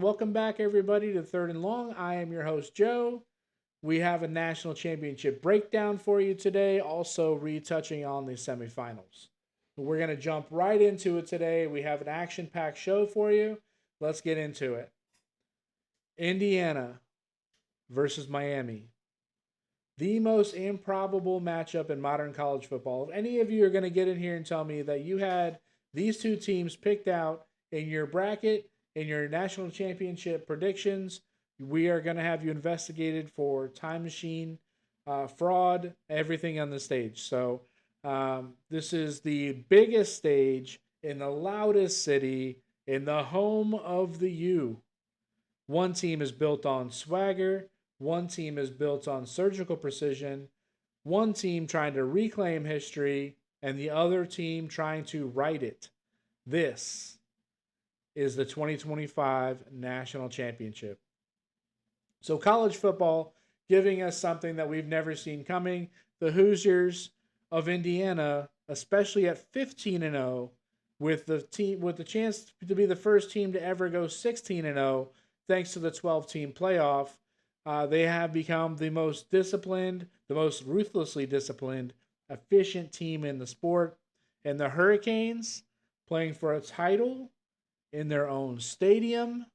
welcome back, everybody, to Third and Long. I am your host, Joe. We have a national championship breakdown for you today, also retouching on the semifinals. We're going to jump right into it today. We have an action packed show for you. Let's get into it. Indiana versus Miami. The most improbable matchup in modern college football. If any of you are going to get in here and tell me that you had these two teams picked out in your bracket, in your national championship predictions, we are going to have you investigated for time machine fraud, everything on the stage. So this is the biggest stage in the loudest city, in the home of the U. One team is built on swagger. One team is built on surgical precision. One team trying to reclaim history, and the other team trying to write it. This is the 2025 National Championship. So college football giving us something that we've never seen coming. The Hoosiers of Indiana, especially at 15-0, with the chance to be the first team to ever go 16-0, thanks to the 12-team playoff. They have become the most disciplined, the most ruthlessly disciplined, efficient team in the sport. And the Hurricanes, playing for a title in their own stadium.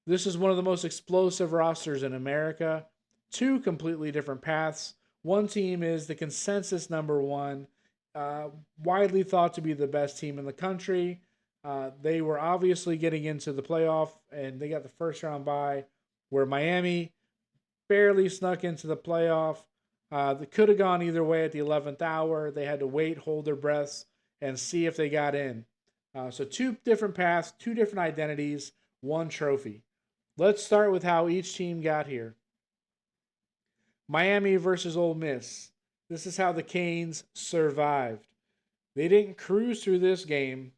This is one of the most explosive rosters in America. Two completely different paths. One team is the consensus number one, widely thought to be the best team in the country. They were obviously getting into the playoff, and they got the first round bye, where Miami barely snuck into the playoff. They could have gone either way at the 11th hour. They had to wait, hold their breaths, and see if they got in. So two different paths, two different identities, one trophy. Let's start with how each team got here. Miami versus Ole Miss. This is how the Canes survived. They didn't cruise through this game.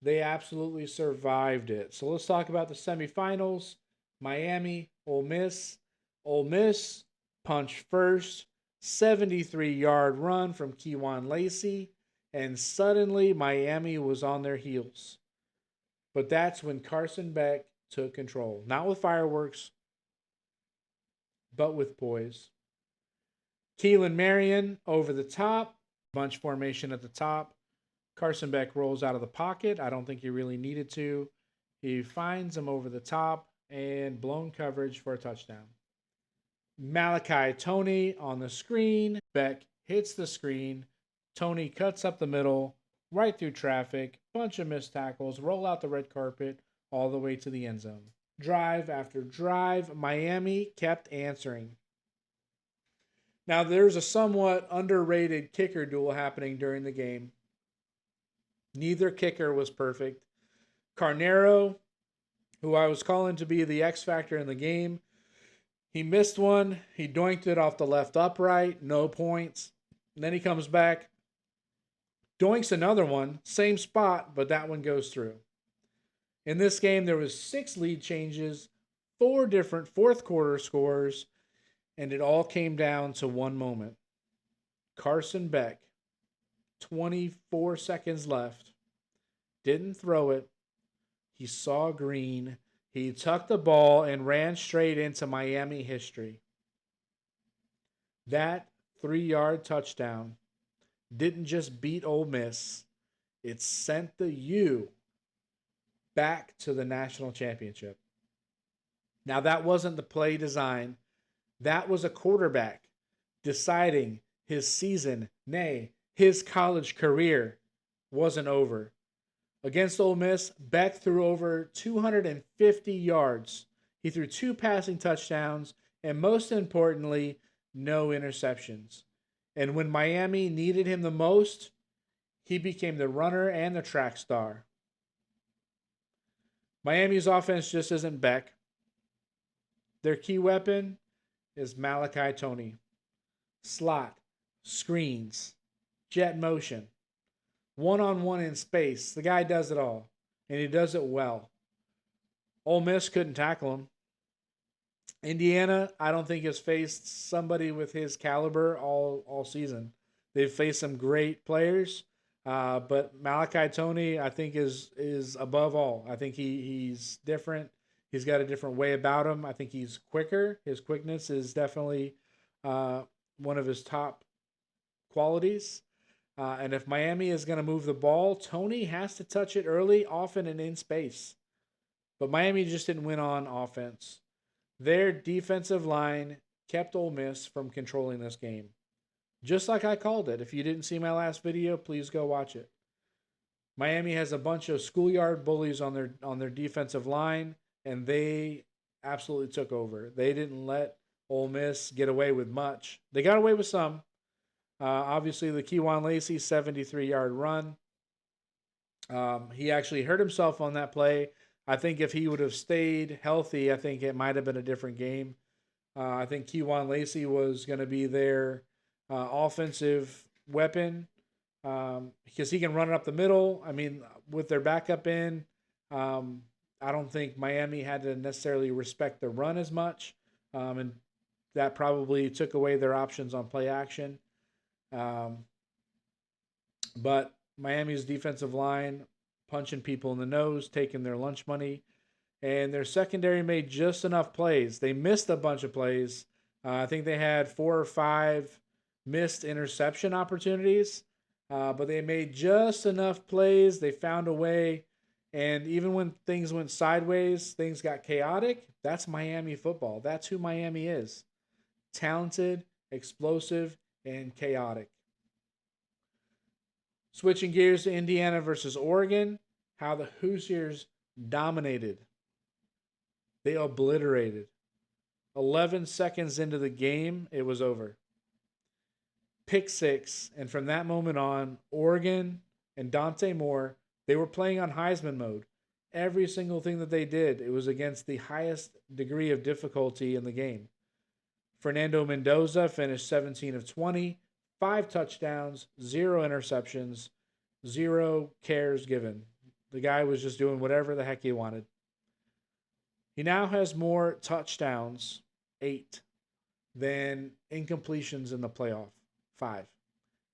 They absolutely survived it. So let's talk about the semifinals. Miami, Ole Miss. Ole Miss punched first, 73-yard run from Kewan Lacey, and suddenly Miami was on their heels. But that's when Carson Beck took control. Not with fireworks, but with poise. Keelan Marion over the top, bunch formation at the top. Carson Beck rolls out of the pocket. I don't think he really needed to. He finds him over the top and blown coverage for a touchdown. Malachi Tony on the screen. Beck hits the screen. Tony cuts up the middle, right through traffic. Bunch of missed tackles. Roll out the red carpet all the way to the end zone. Drive after drive, Miami kept answering. Now, there's a somewhat underrated kicker duel happening during the game. Neither kicker was perfect. Carnero, who I was calling to be the X factor in the game, he missed one. He doinked it off the left upright. No points. And then he comes back, doinks another one. Same spot, but that one goes through. In this game, there was 6 lead changes, 4 different fourth quarter scores, and it all came down to one moment. Carson Beck, 24 seconds left, didn't throw it. He saw green. He tucked the ball and ran straight into Miami history. That 3-yard touchdown didn't just beat Ole Miss. It sent the U back to the national championship. Now, that wasn't the play design. That was a quarterback deciding his season, nay, his college career wasn't over. Against Ole Miss, Beck threw over 250 yards. He threw 2 passing touchdowns, and most importantly, no interceptions. And when Miami needed him the most, he became the runner and the track star. Miami's offense just isn't Beck. Their key weapon is Malachi Tony. Slot, screens, jet motion, one-on-one in space. The guy does it all, and he does it well. Ole Miss couldn't tackle him. Indiana, I don't think has faced somebody with his caliber all season. They've faced some great players, but Malachi Tony, I think, is above all. I think he's different. He's got a different way about him. I think he's quicker. His quickness is definitely uh, one of his top qualities. And if Miami is going to move the ball, Tony has to touch it early, often, and in space. But Miami just didn't win on offense. Their defensive line kept Ole Miss from controlling this game. Just like I called it. If you didn't see my last video, please go watch it. Miami has a bunch of schoolyard bullies on their defensive line, and they absolutely took over. They didn't let Ole Miss get away with much. They got away with some. Obviously, the Keywan Lacey 73-yard run. He actually hurt himself on that play. I think if he would have stayed healthy, I think it might have been a different game. I think Keywan Lacey was going to be their offensive weapon because he can run it up the middle. I mean, with their backup in, I don't think Miami had to necessarily respect the run as much, and that probably took away their options on play action. But Miami's defensive line punching people in the nose, taking their lunch money, and their secondary made just enough plays. They missed a bunch of plays. I think they had 4 or 5 missed interception opportunities, but they made just enough plays. They found a way, and even when things went sideways, things got chaotic. That's Miami football. That's who Miami is. Talented, explosive, and chaotic. Switching gears to Indiana versus Oregon, how the Hoosiers dominated. They obliterated. 11 seconds into the game, it was over. Pick 6, and from that moment on, Oregon and Dante Moore, they were playing on Heisman mode. Every single thing that they did, it was against the highest degree of difficulty in the game. Fernando Mendoza finished 17 of 20, 5 touchdowns, 0 interceptions, 0 cares given. The guy was just doing whatever the heck he wanted. He now has more touchdowns, 8, than incompletions in the playoff, 5.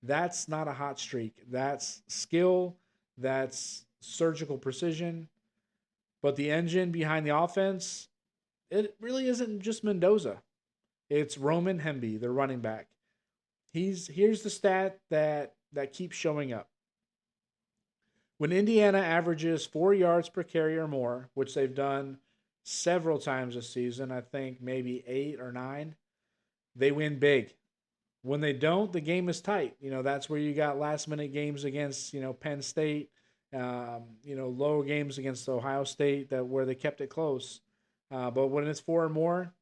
That's not a hot streak. That's skill. That's surgical precision. But the engine behind the offense, it really isn't just Mendoza. It's Roman Hemby, the running back. Here's the stat that keeps showing up. When Indiana averages 4 yards per carry or more, which they've done several times this season, I think maybe 8 or 9, they win big. When they don't, the game is tight. That's where you got last minute games against, Penn State, low games against Ohio State where they kept it close. But when it's 4 or more,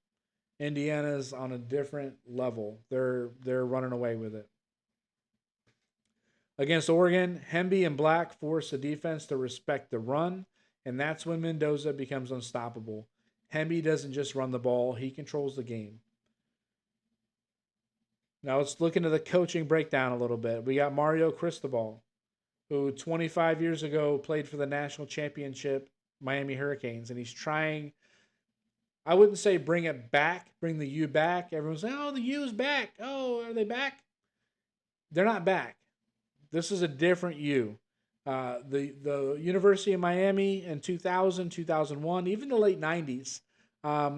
Indiana's on a different level. They're running away with it. Against Oregon, Hemby and Black force the defense to respect the run, and that's when Mendoza becomes unstoppable. Hemby doesn't just run the ball, he controls the game. Now let's look into the coaching breakdown a little bit. We got Mario Cristobal, who 25 years ago played for the national championship Miami Hurricanes, and he's trying, I wouldn't say bring it back, bring the U back. Everyone's like, oh, the U's back. Oh, are they back? They're not back. This is a different U. The University of Miami in 2000, 2001, even the late 90s,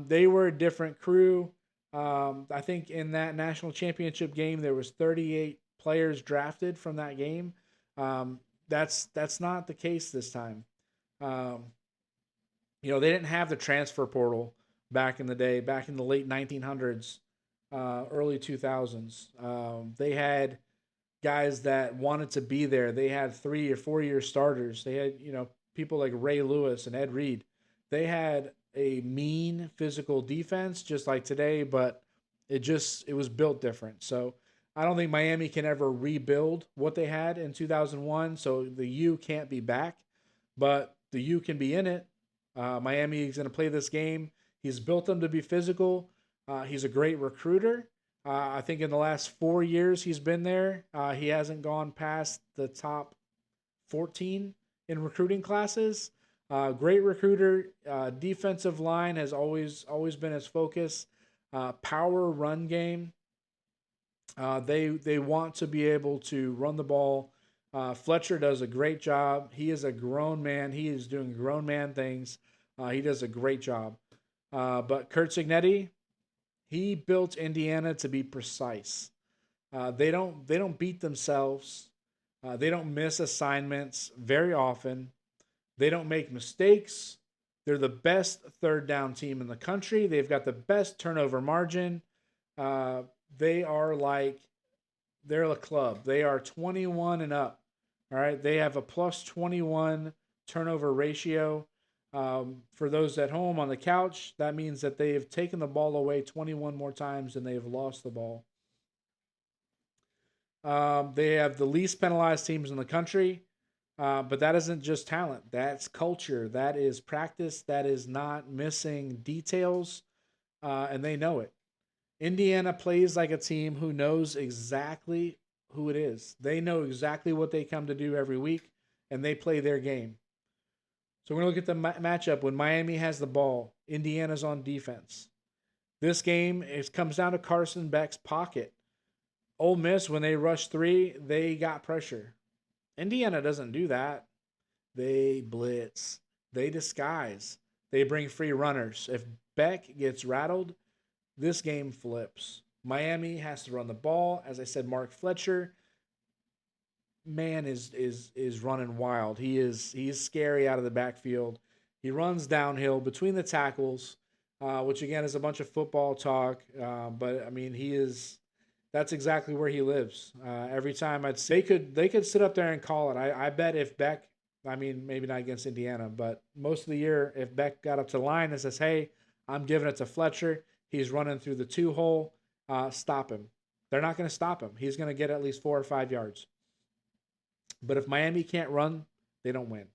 they were a different crew. I think in that national championship game, there was 38 players drafted from that game. That's not the case this time. They didn't have the transfer portal back in the day, back in the late 1900s, early 2000s. They had guys that wanted to be there. They had 3 or 4 year starters. They had, people like Ray Lewis and Ed Reed. They had a mean physical defense just like today, but it was built different. So I don't think Miami can ever rebuild what they had in 2001. So the U can't be back, but the U can be in it. Miami is going to play this game. He's built them to be physical. He's a great recruiter. I think in the last 4 years he's been there, he hasn't gone past the top 14 in recruiting classes. Great recruiter. Defensive line has always been his focus. Power run game. They want to be able to run the ball. Fletcher does a great job. He is a grown man. He is doing grown man things. He does a great job. But Kurt Signetti, he built Indiana to be precise. They don't beat themselves. They don't miss assignments very often. They don't make mistakes. They're the best third down team in the country. They've got the best turnover margin. Uh, they are like they're a club. They are 21 and up. All right. They have a plus 21 turnover ratio. For those at home on the couch, that means that they have taken the ball away 21 more times than they have lost the ball. They have the least penalized teams in the country, but that isn't just talent. That's culture. That is practice. That is not missing details, and they know it. Indiana plays like a team who knows exactly who it is. They know exactly what they come to do every week, and they play their game. So we're going to look at the matchup. When Miami has the ball, Indiana's on defense. This game, it comes down to Carson Beck's pocket. Ole Miss, when they rush three, they got pressure. Indiana doesn't do that. They blitz. They disguise. They bring free runners. If Beck gets rattled, this game flips. Miami has to run the ball. As I said, Mark Fletcher, man, is running wild. He's scary out of the backfield. He runs downhill between the tackles, which again is a bunch of football talk. But I mean, that's exactly where he lives. Every time they could sit up there and call it. I bet if Beck, I mean, maybe not against Indiana, but most of the year, if Beck got up to the line and says, "Hey, I'm giving it to Fletcher. He's running through the 2 hole. Stop him." They're not going to stop him. He's going to get at least 4 or 5 yards. But if Miami can't run, they don't win.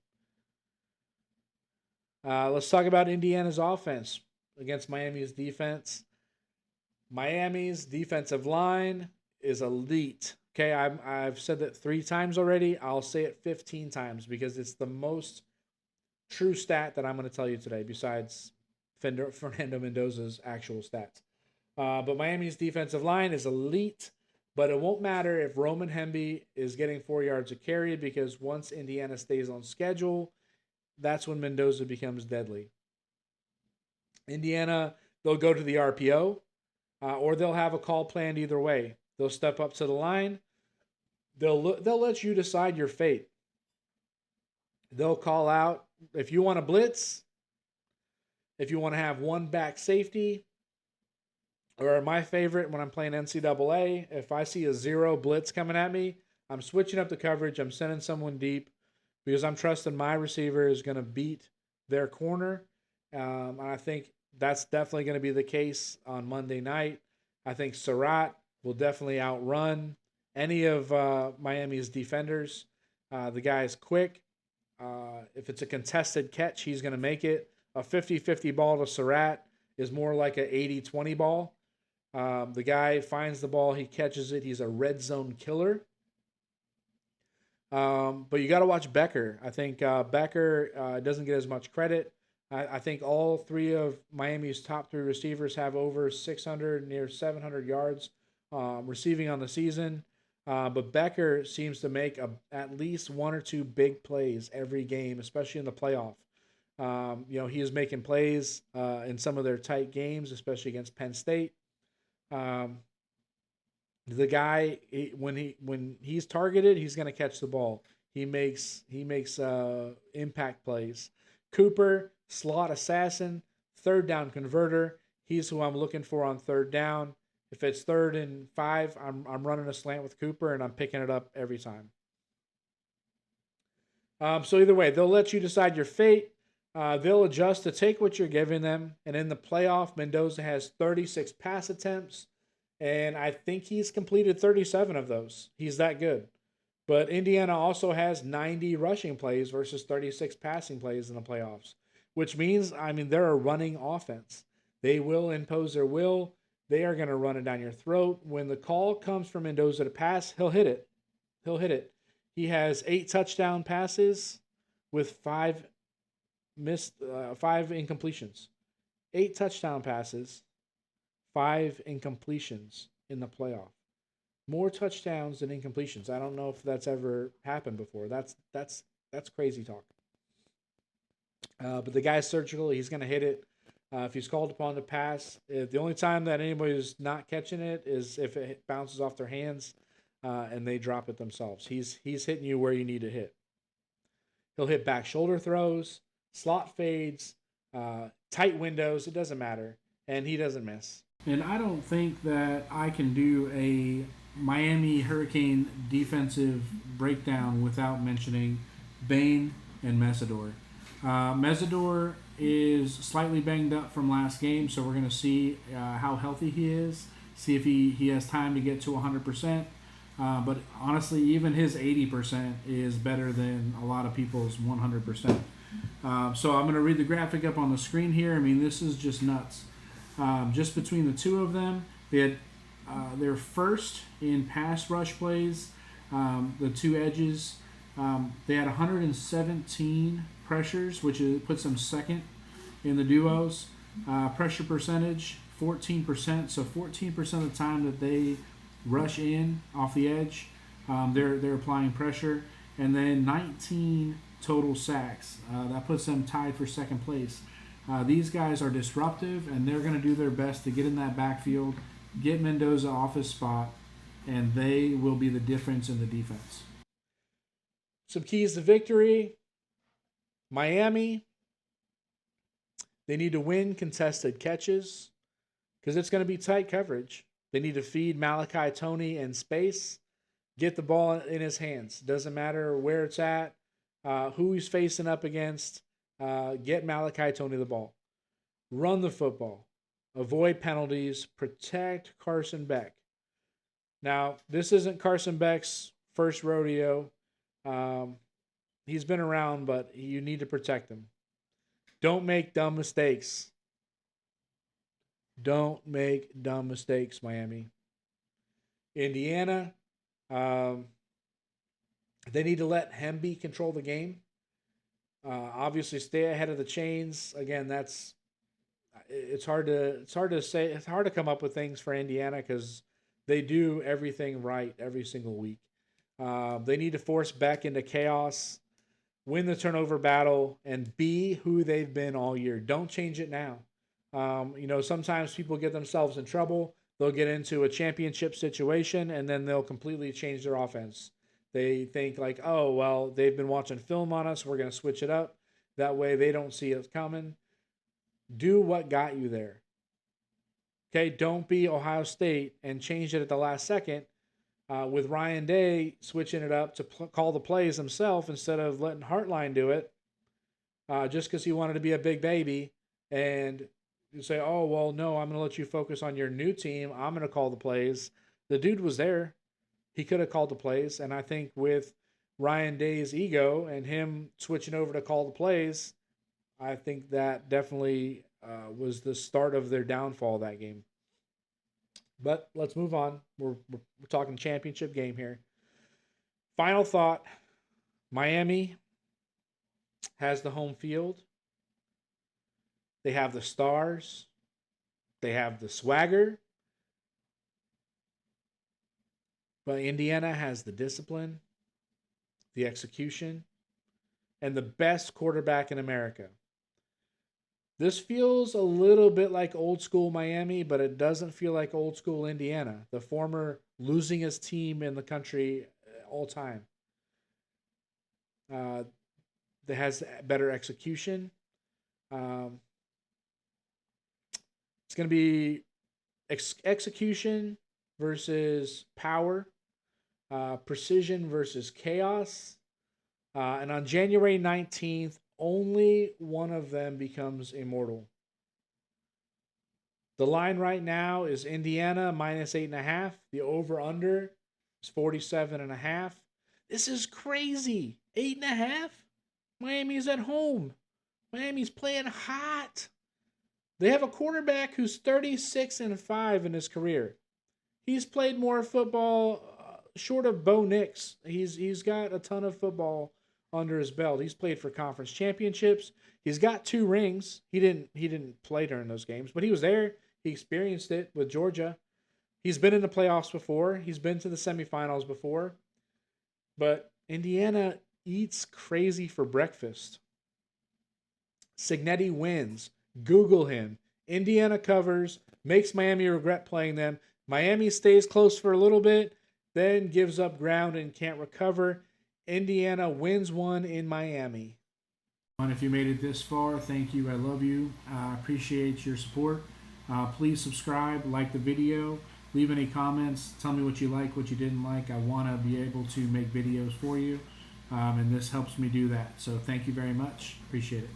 Let's talk about Indiana's offense against Miami's defense. Miami's defensive line is elite. Okay, I've said that 3 times already. I'll say it 15 times because it's the most true stat that I'm going to tell you today, besides Fernando Mendoza's actual stats. But Miami's defensive line is elite, but it won't matter if Roman Hemby is getting 4 yards a carry, because once Indiana stays on schedule, that's when Mendoza becomes deadly. Indiana, they'll go to the RPO, or they'll have a call planned either way. They'll step up to the line. They'll let you decide your fate. They'll call out if you want to blitz, if you want to have one back safety, or my favorite when I'm playing NCAA, if I see a 0 blitz coming at me, I'm switching up the coverage. I'm sending someone deep because I'm trusting my receiver is going to beat their corner. And I think that's definitely going to be the case on Monday night. I think Surratt will definitely outrun any of Miami's defenders. The guy is quick. If it's a contested catch, he's going to make it. A 50-50 ball to Surratt is more like an 80-20 ball. The guy finds the ball, he catches it. He's a red zone killer. But you got to watch Becker. I think Becker doesn't get as much credit. I think all 3 of Miami's top 3 receivers have over 600, near 700 yards receiving on the season. But Becker seems to make at least 1 or 2 big plays every game, especially in the playoff. He is making plays in some of their tight games, especially against Penn State. The guy, when he's targeted, he's going to catch the ball. He makes impact plays. Cooper, slot assassin, third down converter. He's who I'm looking for on third down. If it's 3rd and 5, I'm running a slant with Cooper and I'm picking it up every time. So either way, they'll let you decide your fate. They'll adjust to take what you're giving them. And in the playoff, Mendoza has 36 pass attempts, and I think he's completed 37 of those. He's that good. But Indiana also has 90 rushing plays versus 36 passing plays in the playoffs, which means, they're a running offense. They will impose their will. They are going to run it down your throat. When the call comes from Mendoza to pass, he'll hit it. He has 8 touchdown passes with 5 incompletions. 8 touchdown passes, 5 incompletions in the playoff. More touchdowns than incompletions. I don't know if that's ever happened before. That's crazy talk. But the guy's surgical. He's going to hit it. If he's called upon to pass, the only time that anybody's not catching it is if it bounces off their hands and they drop it themselves. He's hitting you where you need to hit. He'll hit back shoulder throws, slot fades, tight windows. It doesn't matter. And he doesn't miss. And I don't think that I can do a Miami Hurricane defensive breakdown without mentioning Bain and Mesidor. Mesidor is slightly banged up from last game, so we're going to see how healthy he is, see if he has time to get to 100%. But honestly, even his 80% is better than a lot of people's 100%. So I'm going to read the graphic up on the screen here. I mean, this is just nuts. Just between the two of them, they had their first in pass rush plays. The two edges, they had 117 pressures, which puts them second in the duos. Pressure percentage, 14%. So 14% of the time that they rush in off the edge, they're applying pressure. And then 19 total sacks. That puts them tied for second place. These guys are disruptive, and they're going to do their best to get in that backfield, get Mendoza off his spot, and they will be the difference in the defense. Some keys to victory. Miami, they need to win contested catches because it's going to be tight coverage. They need to feed Malachi Toney in space, get the ball in his hands. Doesn't matter where it's at, who he's facing up against. Get Malachi Toney the ball. Run the football. Avoid penalties. Protect Carson Beck. Now, this isn't Carson Beck's first rodeo. He's been around, but you need to protect him. Don't make dumb mistakes. Don't make dumb mistakes, Miami. Indiana, they need to let Hemby control the game. Obviously, stay ahead of the chains. Again, it's hard to say. It's hard to come up with things for Indiana because they do everything right every single week. They need to force Beck into chaos, win the turnover battle, and be who they've been all year. Don't change it now. Sometimes people get themselves in trouble. They'll get into a championship situation, and then they'll completely change their offense. They think like, oh, well, they've been watching film on us. We're going to switch it up. That way they don't see it coming. Do what got you there. Okay, don't be Ohio State and change it at the last second with Ryan Day switching it up to call the plays himself instead of letting Hartline do it just because he wanted to be a big baby. And you say, oh, well, no, I'm going to let you focus on your new team. I'm going to call the plays. The dude was there. He could have called the plays, and I think with Ryan Day's ego and him switching over to call the plays, I think that definitely was the start of their downfall that game. But let's move on. We're talking championship game here. Final thought, Miami has the home field. They have the stars. They have the swagger. But Indiana has the discipline, the execution, and the best quarterback in America. This feels a little bit like old school Miami, but it doesn't feel like old school Indiana, the former losingest team in the country all time. That has better execution. It's going to be execution versus power. Precision versus chaos. And on January 19th, only one of them becomes immortal. The line right now is Indiana minus 8.5. The over-under is 47.5. This is crazy. 8.5? Miami's at home. Miami's playing hot. They have a quarterback who's 36-5 in his career. He's played more football short of Bo Nix. He's got a ton of football under his belt. He's played for conference championships. He's got 2 rings. He didn't play during those games, but he was there. He experienced it with Georgia. He's been in the playoffs before. He's been to the semifinals before. But Indiana eats crazy for breakfast. Signetti wins. Google him. Indiana covers, makes Miami regret playing them. Miami stays close for a little bit, then gives up ground and can't recover. Indiana wins one in Miami. And if you made it this far, thank you. I love you. I appreciate your support. Please subscribe, like the video, leave any comments. Tell me what you like, what you didn't like. I want to be able to make videos for you, and this helps me do that. So thank you very much. Appreciate it.